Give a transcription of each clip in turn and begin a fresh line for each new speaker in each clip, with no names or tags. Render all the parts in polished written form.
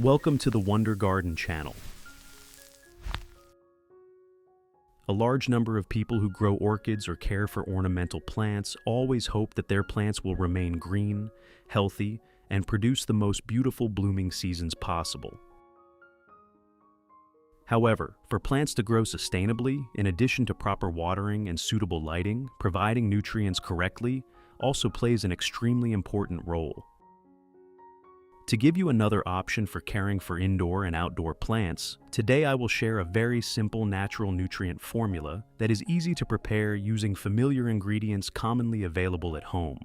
Welcome to the Wonder Garden channel. A large number of people who grow orchids or care for ornamental plants always hope that their plants will remain green, healthy, and produce the most beautiful blooming seasons possible. However, for plants to grow sustainably, in addition to proper watering and suitable lighting, providing nutrients correctly also plays an extremely important role. To give you another option for caring for indoor and outdoor plants, today I will share a very simple natural nutrient formula that is easy to prepare using familiar ingredients commonly available at home.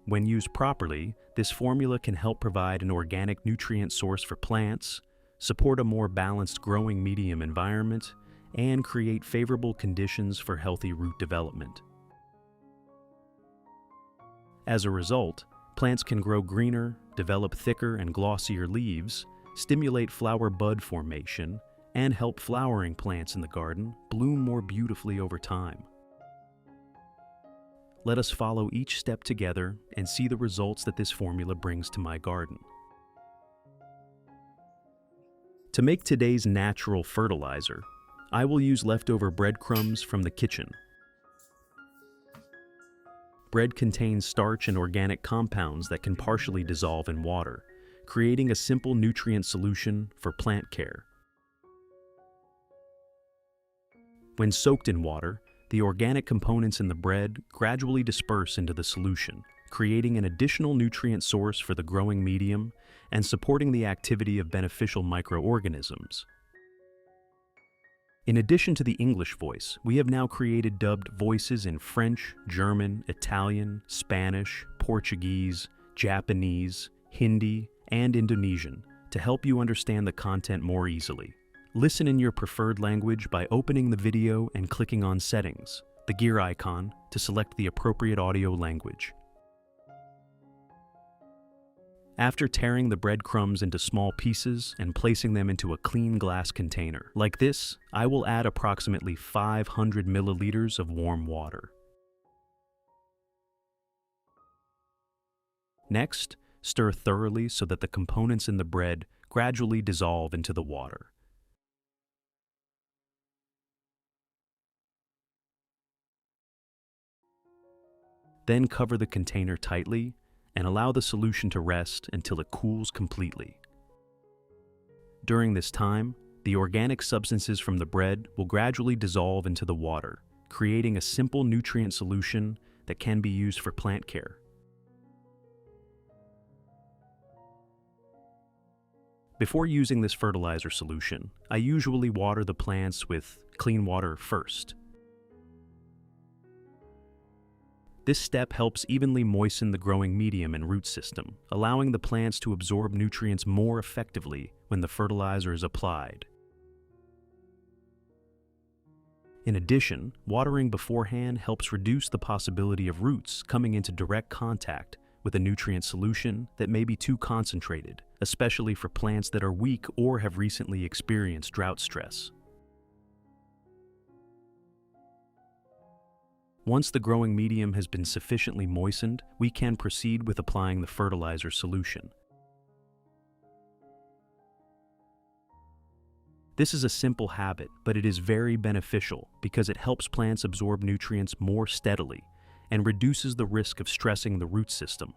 When used properly, this formula can help provide an organic nutrient source for plants, support a more balanced growing medium environment, and create favorable conditions for healthy root development. As a result, plants can grow greener, develop thicker and glossier leaves, stimulate flower bud formation, and help flowering plants in the garden bloom more beautifully over time. Let us follow each step together and see the results that this formula brings to my garden. To make today's natural fertilizer, I will use leftover breadcrumbs from the kitchen. Bread contains starch and organic compounds that can partially dissolve in water, creating a simple nutrient solution for plant care. When soaked in water, the organic components in the bread gradually disperse into the solution, creating an additional nutrient source for the growing medium and supporting the activity of beneficial microorganisms. In addition to the English voice, we have now created dubbed voices in French, German, Italian, Spanish, Portuguese, Japanese, Hindi, and Indonesian to help you understand the content more easily. Listen in your preferred language by opening the video and clicking on Settings, the gear icon, to select the appropriate audio language. After tearing the breadcrumbs into small pieces and placing them into a clean glass container, like this, I will add approximately 500 milliliters of warm water. Next, stir thoroughly so that the components in the bread gradually dissolve into the water. Then cover the container tightly and allow the solution to rest until it cools completely. During this time, the organic substances from the bread will gradually dissolve into the water, creating a simple nutrient solution that can be used for plant care. Before using this fertilizer solution, I usually water the plants with clean water first. This step helps evenly moisten the growing medium and root system, allowing the plants to absorb nutrients more effectively when the fertilizer is applied. In addition, watering beforehand helps reduce the possibility of roots coming into direct contact with a nutrient solution that may be too concentrated, especially for plants that are weak or have recently experienced drought stress. Once the growing medium has been sufficiently moistened, we can proceed with applying the fertilizer solution. This is a simple habit, but it is very beneficial because it helps plants absorb nutrients more steadily and reduces the risk of stressing the root system.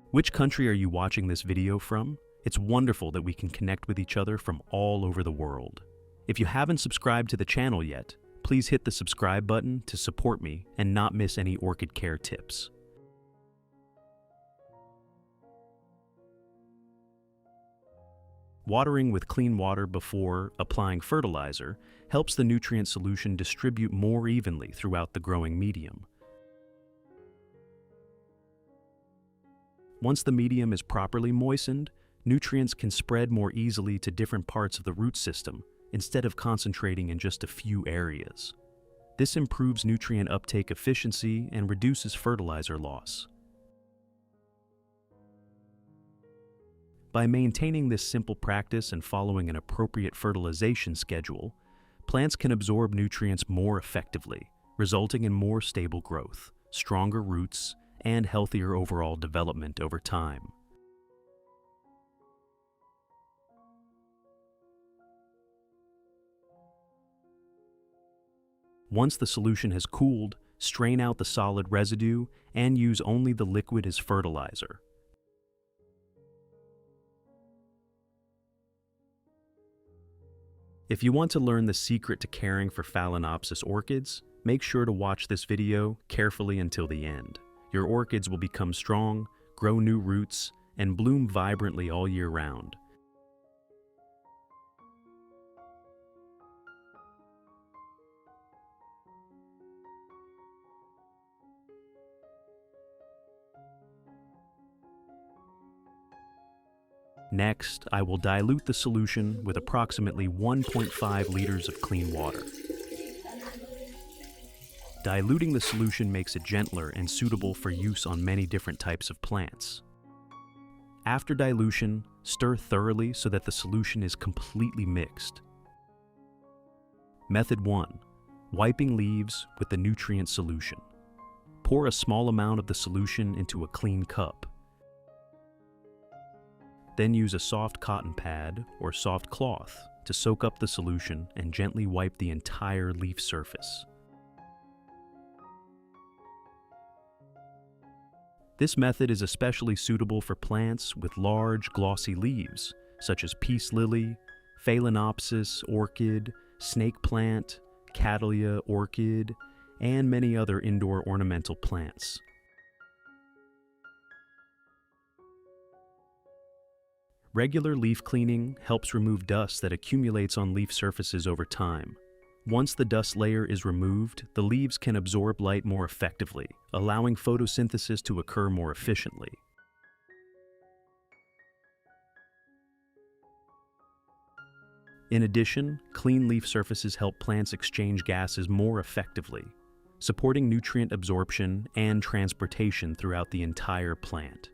Which country are you watching this video from? It's wonderful that we can connect with each other from all over the world. If you haven't subscribed to the channel yet, please hit the subscribe button to support me and not miss any orchid care tips. Watering with clean water before applying fertilizer helps the nutrient solution distribute more evenly throughout the growing medium. Once the medium is properly moistened, nutrients can spread more easily to different parts of the root system, instead of concentrating in just a few areas. This improves nutrient uptake efficiency and reduces fertilizer loss. By maintaining this simple practice and following an appropriate fertilization schedule, plants can absorb nutrients more effectively, resulting in more stable growth, stronger roots, and healthier overall development over time. Once the solution has cooled, strain out the solid residue and use only the liquid as fertilizer. If you want to learn the secret to caring for Phalaenopsis orchids, make sure to watch this video carefully until the end. Your orchids will become strong, grow new roots, and bloom vibrantly all year round. Next, I will dilute the solution with approximately 1.5 liters of clean water. Diluting the solution makes it gentler and suitable for use on many different types of plants. After dilution, stir thoroughly so that the solution is completely mixed. Method 1. Wiping leaves with the nutrient solution. Pour a small amount of the solution into a clean cup. Then use a soft cotton pad or soft cloth to soak up the solution and gently wipe the entire leaf surface. This method is especially suitable for plants with large, glossy leaves, such as peace lily, Phalaenopsis orchid, snake plant, Cattleya orchid, and many other indoor ornamental plants. Regular leaf cleaning helps remove dust that accumulates on leaf surfaces over time. Once the dust layer is removed, the leaves can absorb light more effectively, allowing photosynthesis to occur more efficiently. In addition, clean leaf surfaces help plants exchange gases more effectively, supporting nutrient absorption and transportation throughout the entire plant.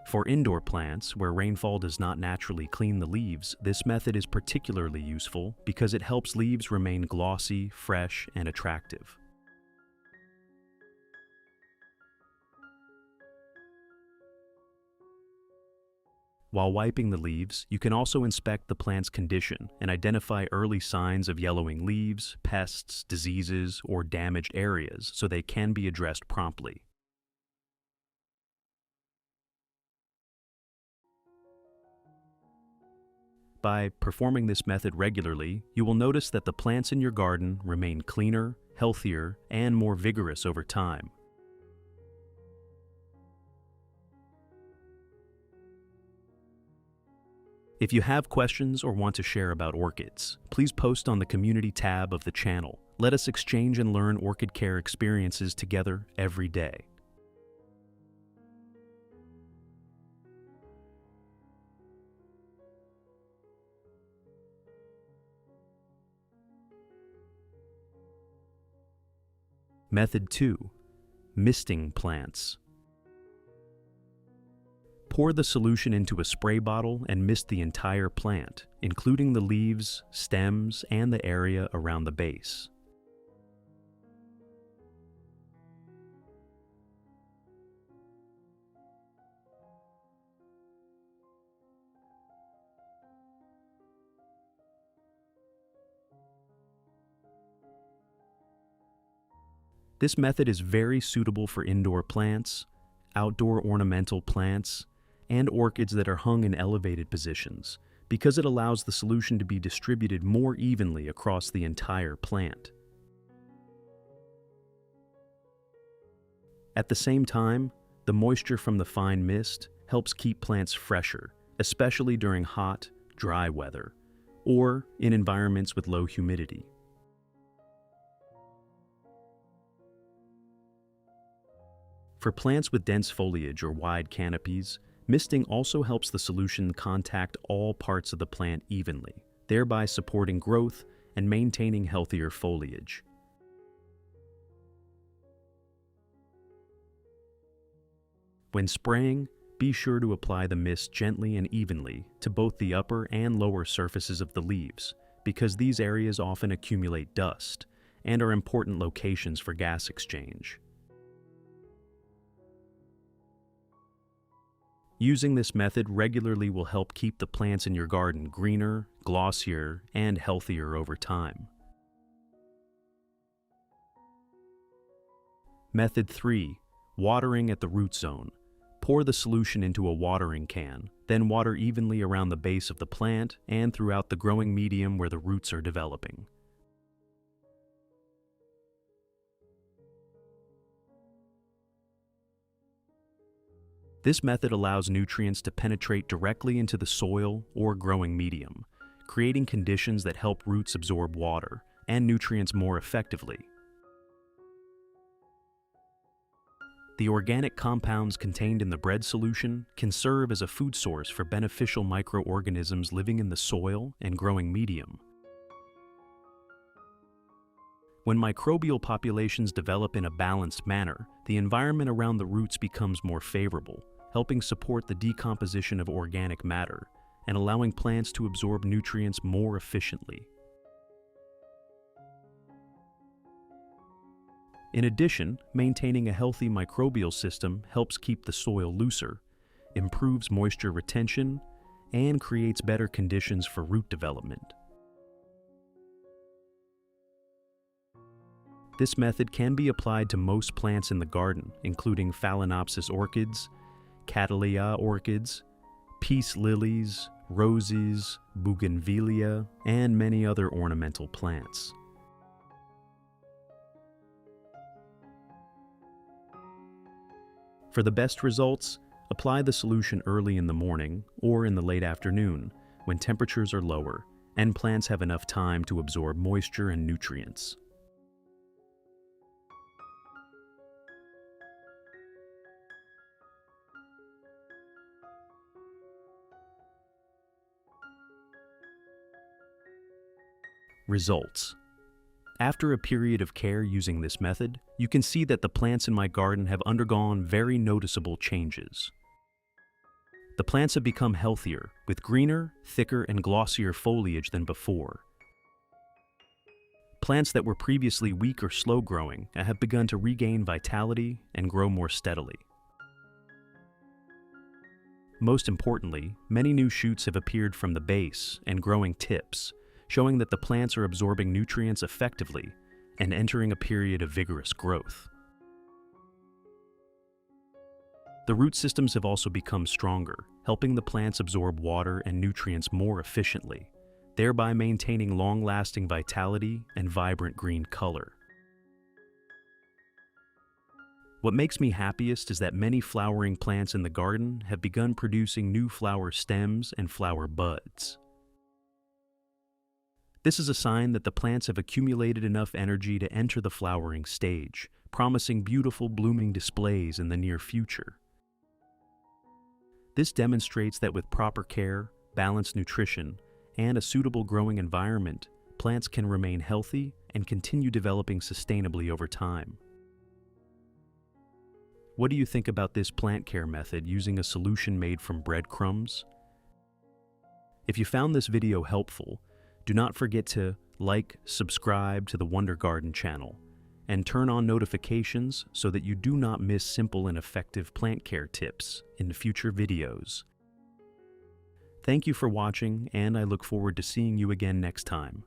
For indoor plants, where rainfall does not naturally clean the leaves, this method is particularly useful because it helps leaves remain glossy, fresh, and attractive. While wiping the leaves, you can also inspect the plant's condition and identify early signs of yellowing leaves, pests, diseases, or damaged areas so they can be addressed promptly. By performing this method regularly, you will notice that the plants in your garden remain cleaner, healthier, and more vigorous over time. If you have questions or want to share about orchids, please post on the community tab of the channel. Let us exchange and learn orchid care experiences together every day. Method 2. Misting plants. Pour the solution into a spray bottle and mist the entire plant, including the leaves, stems, and the area around the base. This method is very suitable for indoor plants, outdoor ornamental plants, and orchids that are hung in elevated positions, because it allows the solution to be distributed more evenly across the entire plant. At the same time, the moisture from the fine mist helps keep plants fresher, especially during hot, dry weather, or in environments with low humidity. For plants with dense foliage or wide canopies, misting also helps the solution contact all parts of the plant evenly, thereby supporting growth and maintaining healthier foliage. When spraying, be sure to apply the mist gently and evenly to both the upper and lower surfaces of the leaves, because these areas often accumulate dust, and are important locations for gas exchange. Using this method regularly will help keep the plants in your garden greener, glossier, and healthier over time. Method 3. Watering at the root zone. Pour the solution into a watering can, then water evenly around the base of the plant and throughout the growing medium where the roots are developing. This method allows nutrients to penetrate directly into the soil or growing medium, creating conditions that help roots absorb water and nutrients more effectively. The organic compounds contained in the bread solution can serve as a food source for beneficial microorganisms living in the soil and growing medium. When microbial populations develop in a balanced manner, the environment around the roots becomes more favorable, helping support the decomposition of organic matter and allowing plants to absorb nutrients more efficiently. In addition, maintaining a healthy microbial system helps keep the soil looser, improves moisture retention, and creates better conditions for root development. This method can be applied to most plants in the garden, including Phalaenopsis orchids, Cattleya orchids, peace lilies, roses, bougainvillea, and many other ornamental plants. For the best results, apply the solution early in the morning or in the late afternoon when temperatures are lower and plants have enough time to absorb moisture and nutrients. Results. After a period of care using this method, you can see that the plants in my garden have undergone very noticeable changes. The plants have become healthier, with greener, thicker, and glossier foliage than before. Plants that were previously weak or slow-growing have begun to regain vitality and grow more steadily. Most importantly, many new shoots have appeared from the base and growing tips, showing that the plants are absorbing nutrients effectively and entering a period of vigorous growth. The root systems have also become stronger, helping the plants absorb water and nutrients more efficiently, thereby maintaining long-lasting vitality and vibrant green color. What makes me happiest is that many flowering plants in the garden have begun producing new flower stems and flower buds. This is a sign that the plants have accumulated enough energy to enter the flowering stage, promising beautiful blooming displays in the near future. This demonstrates that with proper care, balanced nutrition, and a suitable growing environment, plants can remain healthy and continue developing sustainably over time. What do you think about this plant care method using a solution made from breadcrumbs? If you found this video helpful, do not forget to like, subscribe to the Wonder Garden channel, and turn on notifications so that you do not miss simple and effective plant care tips in future videos. Thank you for watching, and I look forward to seeing you again next time.